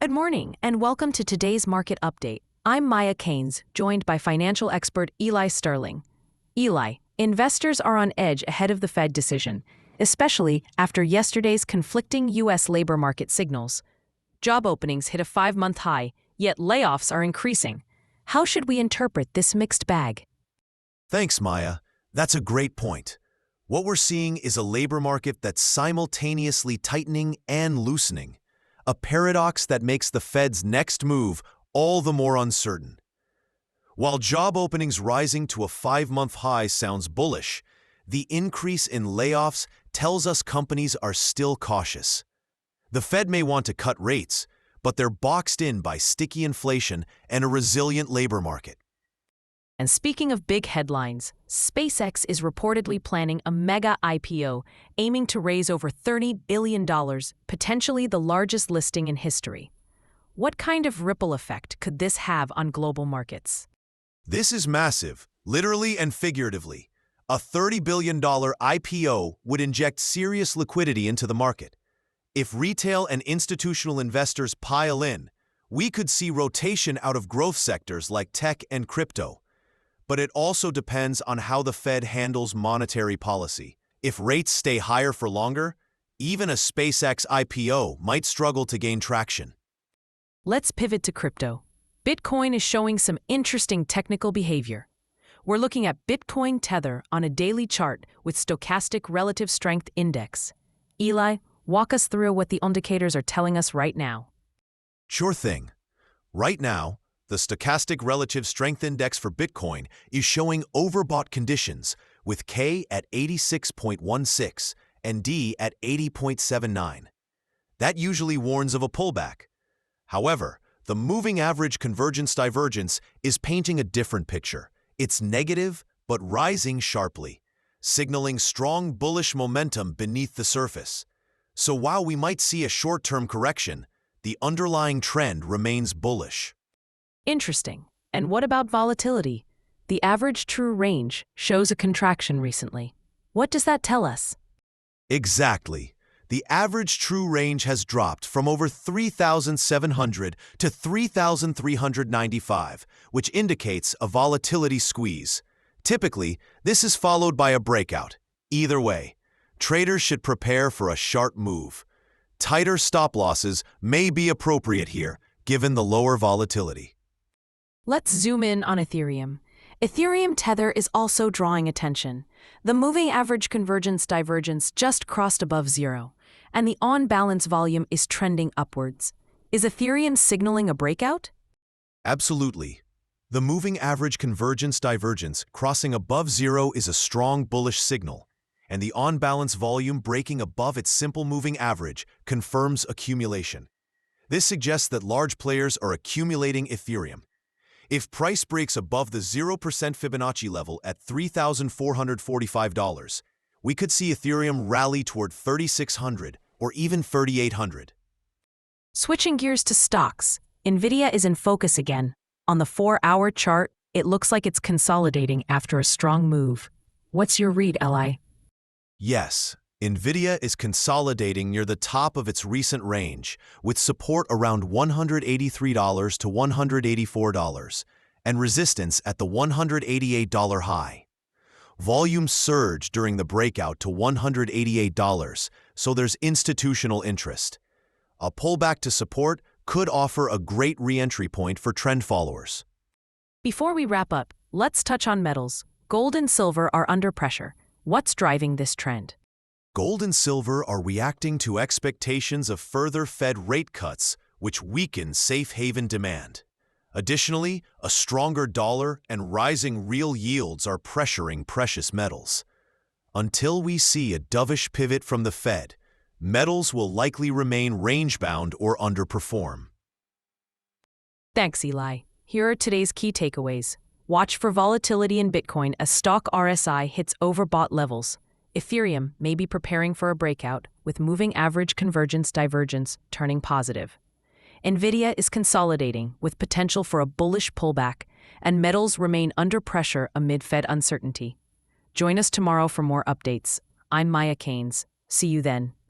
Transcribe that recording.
Good morning, and welcome to today's market update. I'm Maya Keynes, joined by financial expert Eli Sterling. Eli, investors are on edge ahead of the Fed decision, especially after yesterday's conflicting U.S. labor market signals. Job openings hit a 5-month high, yet layoffs are increasing. How should we interpret this mixed bag? Thanks, Maya. That's a great point. What we're seeing is a labor market that's simultaneously tightening and loosening, a paradox that makes the Fed's next move all the more uncertain. While job openings rising to a 5-month high sounds bullish, the increase in layoffs tells us companies are still cautious. The Fed may want to cut rates, but they're boxed in by sticky inflation and a resilient labor market. And speaking of big headlines, SpaceX is reportedly planning a mega IPO, aiming to raise over $30 billion, potentially the largest listing in history. What kind of ripple effect could this have on global markets? This is massive, literally and figuratively. A $30 billion IPO would inject serious liquidity into the market. If retail and institutional investors pile in, we could see rotation out of growth sectors like tech and crypto. But it also depends on how the Fed handles monetary policy. If rates stay higher for longer, even a SpaceX IPO might struggle to gain traction. Let's pivot to crypto. Bitcoin is showing some interesting technical behavior. We're looking at Bitcoin Tether on a daily chart with stochastic relative strength index. Eli, walk us through what the indicators are telling us right now. Sure thing. Right now, the stochastic relative strength index for Bitcoin is showing overbought conditions, with K at 86.16 and D at 80.79. That usually warns of a pullback. However, the moving average convergence divergence is painting a different picture. It's negative, but rising sharply, signaling strong bullish momentum beneath the surface. So while we might see a short-term correction, the underlying trend remains bullish. Interesting. And what about volatility? The average true range shows a contraction recently. What does that tell us? Exactly. The average true range has dropped from over 3,700 to 3,395, which indicates a volatility squeeze. Typically, this is followed by a breakout. Either way, traders should prepare for a sharp move. Tighter stop losses may be appropriate here, given the lower volatility. Let's zoom in on Ethereum. Ethereum Tether is also drawing attention. The moving average convergence divergence just crossed above zero, and the on-balance volume is trending upwards. Is Ethereum signaling a breakout? Absolutely. The moving average convergence divergence crossing above zero is a strong bullish signal, and the on-balance volume breaking above its simple moving average confirms accumulation. This suggests that large players are accumulating Ethereum. If price breaks above the 0% Fibonacci level at $3,445, we could see Ethereum rally toward 3,600 or even 3,800. Switching gears to stocks, NVIDIA is in focus again. On the 4-hour chart, it looks like it's consolidating after a strong move. What's your read, Eli? Yes, NVIDIA is consolidating near the top of its recent range, with support around $183 to $184, and resistance at the $188 high. Volume surged during the breakout to $188, so there's institutional interest. A pullback to support could offer a great re-entry point for trend followers. Before we wrap up, let's touch on metals. Gold and silver are under pressure. What's driving this trend? Gold and silver are reacting to expectations of further Fed rate cuts, which weaken safe haven demand. Additionally, a stronger dollar and rising real yields are pressuring precious metals. Until we see a dovish pivot from the Fed, metals will likely remain range-bound or underperform. Thanks, Eli. Here are today's key takeaways. Watch for volatility in Bitcoin as StochRSI hits overbought levels. Ethereum may be preparing for a breakout, with moving average convergence divergence turning positive. NVIDIA is consolidating, with potential for a bullish pullback, and metals remain under pressure amid Fed uncertainty. Join us tomorrow for more updates. I'm Maya Keynes. See you then.